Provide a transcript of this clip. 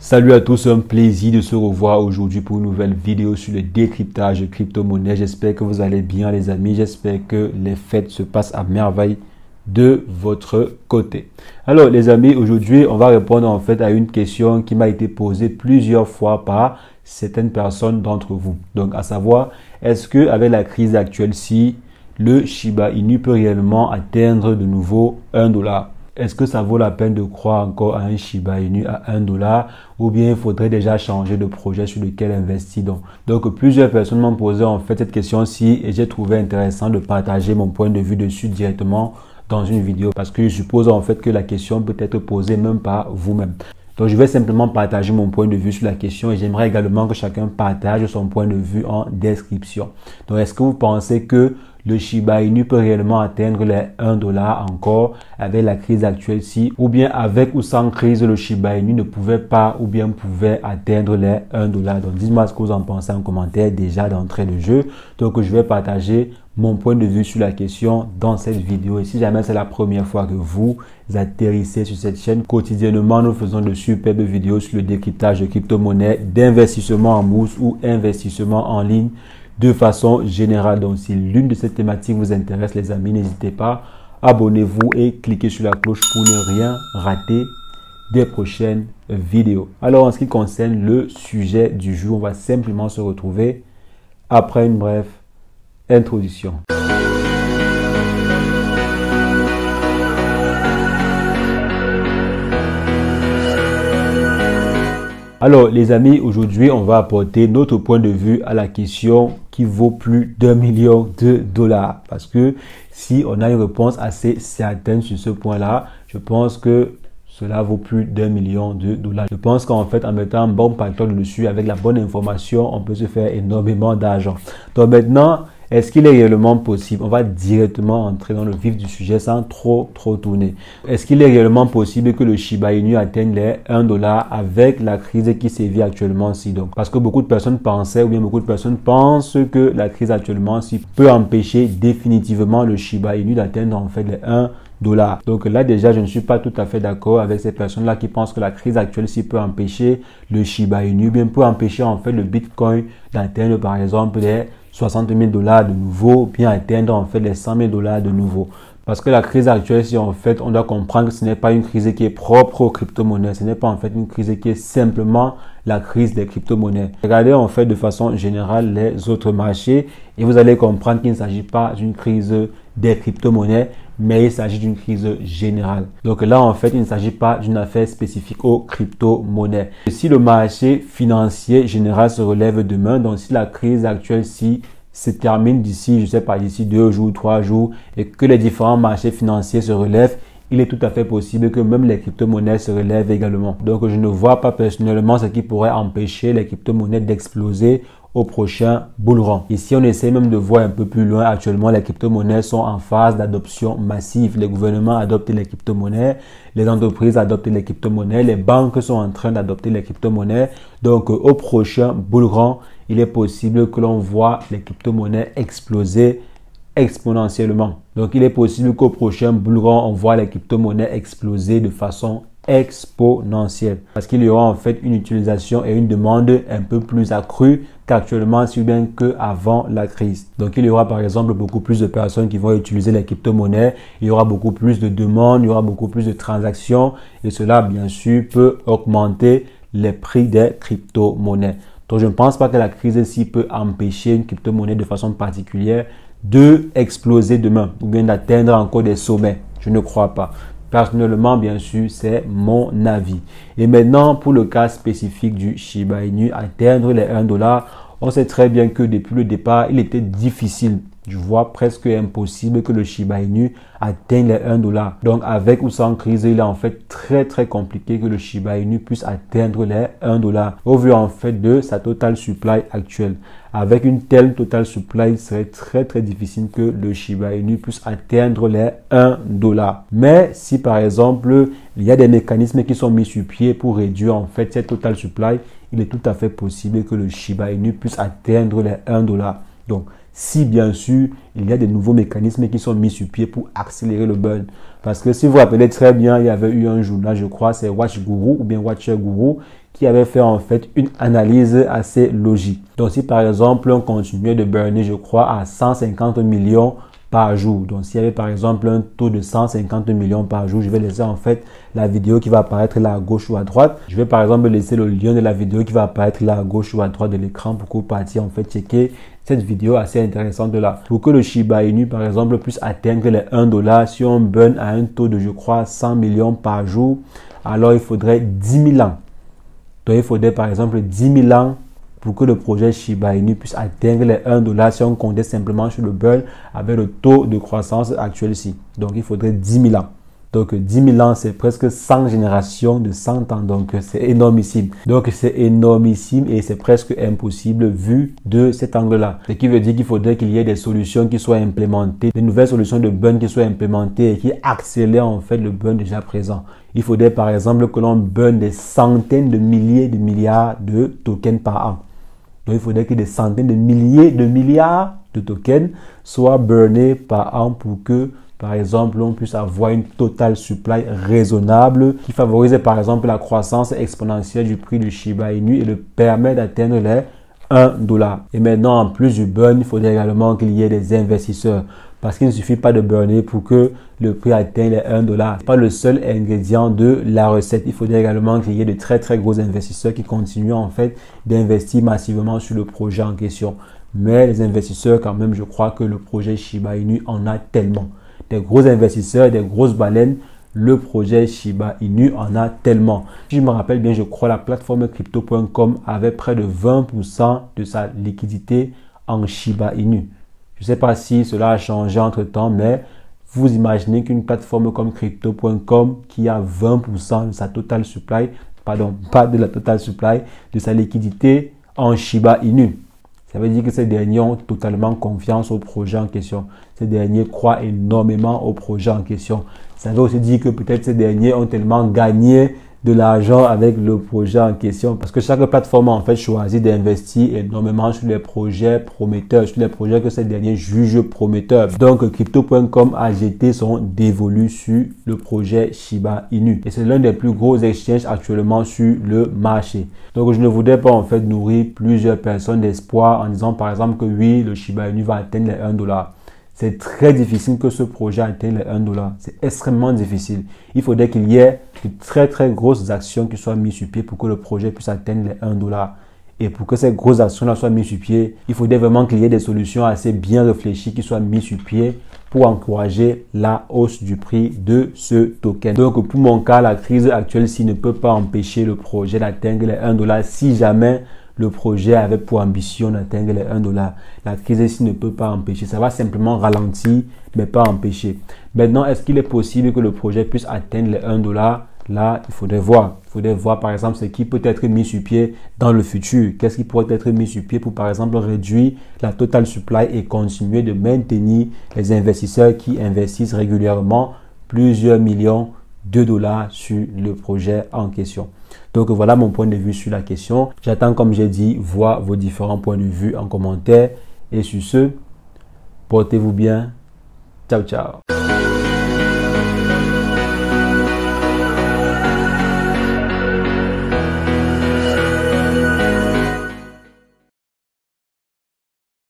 Salut à tous, un plaisir de se revoir aujourd'hui pour une nouvelle vidéo sur le décryptage de crypto-monnaie. J'espère que vous allez bien les amis, j'espère que les fêtes se passent à merveille de votre côté. Alors les amis, aujourd'hui on va répondre en fait à une question qui m'a été posée plusieurs fois par certaines personnes d'entre vous. Donc à savoir, est-ce que avec la crise actuelle-ci, le Shiba Inu peut réellement atteindre de nouveau 1 $? Est-ce que ça vaut la peine de croire encore à un Shiba Inu à 1 $ ou bien il faudrait déjà changer de projet sur lequel investir donc plusieurs personnes m'ont posé en fait cette question-ci et j'ai trouvé intéressant de partager mon point de vue dessus directement dans une vidéo parce que je suppose en fait que la question peut être posée même par vous-même. Donc, je vais simplement partager mon point de vue sur la question et j'aimerais également que chacun partage son point de vue en description. Donc, est-ce que vous pensez que le Shiba Inu peut réellement atteindre les 1 $ encore avec la crise actuelle-ci ou bien avec ou sans crise, le Shiba Inu ne pouvait pas ou bien pouvait atteindre les 1 $? Donc, dites-moi ce que vous en pensez en commentaire déjà d'entrée de jeu. Donc, je vais partager mon point de vue sur la question dans cette vidéo. Et si jamais c'est la première fois que vous atterrissez sur cette chaîne, quotidiennement, nous faisons de superbes vidéos sur le décryptage de crypto-monnaies, d'investissement en bourse ou investissement en ligne de façon générale. Donc, si l'une de ces thématiques vous intéresse, les amis, n'hésitez pas, abonnez-vous et cliquez sur la cloche pour ne rien rater des prochaines vidéos. Alors, en ce qui concerne le sujet du jour, on va simplement se retrouver après une brève introduction. Alors les amis, aujourd'hui on va apporter notre point de vue à la question qui vaut plus d'1 million de $. Parce que si on a une réponse assez certaine sur ce point-là, je pense que cela vaut plus d'1 million de $. Je pense qu'en fait, en mettant un bon patron dessus, avec la bonne information, on peut se faire énormément d'argent. Donc maintenant, est-ce qu'il est réellement possible? On va directement entrer dans le vif du sujet sans trop tourner. Est-ce qu'il est réellement possible que le Shiba Inu atteigne les 1 $ avec la crise qui sévit actuellement ici? Donc, parce que beaucoup de personnes pensaient ou bien beaucoup de personnes pensent que la crise actuellement ici peut empêcher définitivement le Shiba Inu d'atteindre en fait les 1 $. Donc là déjà, je ne suis pas tout à fait d'accord avec ces personnes-là qui pensent que la crise actuelle-ci peut empêcher le Shiba Inu, bien peut empêcher en fait le Bitcoin d'atteindre par exemple les 60 000 $ de nouveau, bien atteindre en fait les 100 000 $ de nouveau. Parce que la crise actuelle, si en fait, on doit comprendre que ce n'est pas une crise qui est propre aux crypto-monnaies. Ce n'est pas en fait une crise qui est simplement la crise des crypto-monnaies. Regardez en fait de façon générale les autres marchés et vous allez comprendre qu'il ne s'agit pas d'une crise des crypto-monnaies, mais il s'agit d'une crise générale. Donc là, en fait, il ne s'agit pas d'une affaire spécifique aux crypto-monnaies. Si le marché financier général se relève demain, donc si la crise actuelle-ci se termine d'ici, je sais pas, d'ici 2 jours, 3 jours, et que les différents marchés financiers se relèvent, il est tout à fait possible que même les crypto-monnaies se relèvent également. Donc, je ne vois pas personnellement ce qui pourrait empêcher les crypto-monnaies d'exploser au prochain bull run. Ici, on essaie même de voir un peu plus loin. Actuellement, les crypto-monnaies sont en phase d'adoption massive. Les gouvernements adoptent les crypto-monnaies, les entreprises adoptent les crypto-monnaies, les banques sont en train d'adopter les crypto-monnaies. Donc, au prochain bull run, il est possible que l'on voit les crypto-monnaies exploser exponentiellement. Donc, il est possible qu'au prochain bull run, on voit les crypto-monnaies exploser de façon exponentielle. Parce qu'il y aura en fait une utilisation et une demande un peu plus accrue qu'actuellement, si bien qu'avant la crise. Donc, il y aura par exemple beaucoup plus de personnes qui vont utiliser les crypto-monnaies. Il y aura beaucoup plus de demandes, il y aura beaucoup plus de transactions et cela, bien sûr, peut augmenter les prix des crypto-monnaies. Donc, je ne pense pas que la crise-ci peut empêcher une crypto-monnaie de façon particulière de exploser demain ou bien d'atteindre encore des sommets. Je ne crois pas. Personnellement, bien sûr, c'est mon avis. Et maintenant, pour le cas spécifique du Shiba Inu, atteindre les 1 $, on sait très bien que depuis le départ, il était difficile, je vois presque impossible que le Shiba Inu atteigne les 1 $. Donc, avec ou sans crise, il est en fait très compliqué que le Shiba Inu puisse atteindre les 1 $. Au vu en fait de sa total supply actuelle. Avec une telle total supply, il serait très difficile que le Shiba Inu puisse atteindre les 1 $. Mais si par exemple, il y a des mécanismes qui sont mis sur pied pour réduire en fait cette total supply, il est tout à fait possible que le Shiba Inu puisse atteindre les 1 $. Donc, si bien sûr, il y a des nouveaux mécanismes qui sont mis sur pied pour accélérer le burn. Parce que si vous vous rappelez très bien, il y avait eu un journal, je crois, c'est Watch Guru ou bien Watcher Guru, qui avait fait en fait une analyse assez logique. Donc si par exemple on continuait de burner, je crois, à 150 millions par jour. Donc s'il y avait par exemple un taux de 150 millions par jour, je vais laisser en fait la vidéo qui va apparaître là à gauche ou à droite. Je vais par exemple laisser le lien de la vidéo qui va apparaître là à gauche ou à droite de l'écran pour que vous partiez en fait checker cette vidéo assez intéressante là. Pour que le Shiba Inu par exemple puisse atteindre les 1 dollar, si on burn à un taux de je crois 100 millions par jour, alors il faudrait 10 000 ans. Donc il faudrait par exemple 10 000 ans pour que le projet Shiba Inu puisse atteindre les 1 dollar si on comptait simplement sur le burn avec le taux de croissance actuel ici. Donc il faudrait 10 000 ans. Donc 10 000 ans, c'est presque 100 générations de 100 ans. Donc c'est énormissime. Donc c'est énormissime et c'est presque impossible vu de cet angle-là. Ce qui veut dire qu'il faudrait qu'il y ait des solutions qui soient implémentées, des nouvelles solutions de burn qui soient implémentées et qui accélèrent en fait le burn déjà présent. Il faudrait par exemple que l'on burn des centaines de milliers de milliards de tokens par an. Donc il faudrait que des centaines de milliers de milliards de tokens soient burnés par an pour que par exemple, on puisse avoir une total supply raisonnable qui favorise par exemple la croissance exponentielle du prix du Shiba Inu et le permet d'atteindre les 1 dollar. Et maintenant, en plus du burn, il faudrait également qu'il y ait des investisseurs. Parce qu'il ne suffit pas de burner pour que le prix atteigne les 1 dollar. Ce n'est pas le seul ingrédient de la recette. Il faudrait également qu'il y ait de très gros investisseurs qui continuent en fait d'investir massivement sur le projet en question. Mais les investisseurs, quand même, je crois que le projet Shiba Inu en a tellement. Des gros investisseurs et des grosses baleines, le projet Shiba Inu en a tellement. Si je me rappelle bien, je crois la plateforme crypto.com avait près de 20% de sa liquidité en Shiba Inu. Je ne sais pas si cela a changé entre temps, mais vous imaginez qu'une plateforme comme crypto.com qui a 20% de sa total supply, pardon, pas de la total supply, de sa liquidité en Shiba Inu. Ça veut dire que ces derniers ont totalement confiance au projet en question. Ces derniers croient énormément au projet en question. Ça veut aussi dire que peut-être ces derniers ont tellement gagné de l'argent avec le projet en question. Parce que chaque plateforme en fait choisit d'investir énormément sur les projets prometteurs, sur les projets que ces derniers jugent prometteurs. Donc Crypto.com a jeté son dévolu sur le projet Shiba Inu. Et c'est l'un des plus gros exchanges actuellement sur le marché. Donc je ne voudrais pas en fait nourrir plusieurs personnes d'espoir en disant par exemple que oui, le Shiba Inu va atteindre les 1 dollar. C'est très difficile que ce projet atteigne les 1 dollar. C'est extrêmement difficile. Il faudrait qu'il y ait de très grosses actions qui soient mises sur pied pour que le projet puisse atteindre les 1 dollar. Et pour que ces grosses actions-là soient mises sur pied, il faudrait vraiment qu'il y ait des solutions assez bien réfléchies qui soient mises sur pied pour encourager la hausse du prix de ce token. Donc pour mon cas, la crise actuelle-ci ne peut pas empêcher le projet d'atteindre les 1 dollar si jamais le projet avait pour ambition d'atteindre les 1 dollar. La crise ici ne peut pas empêcher. Ça va simplement ralentir, mais pas empêcher. Maintenant, est-ce qu'il est possible que le projet puisse atteindre les 1 dollar? Là, il faudrait voir. Il faudrait voir, par exemple, ce qui peut être mis sur pied dans le futur. Qu'est-ce qui pourrait être mis sur pied pour, par exemple, réduire la total supply et continuer de maintenir les investisseurs qui investissent régulièrement plusieurs millions de dollars sur le projet en question. Donc voilà mon point de vue sur la question. J'attends, comme j'ai dit, voir vos différents points de vue en commentaire. Et sur ce, portez-vous bien. Ciao, ciao.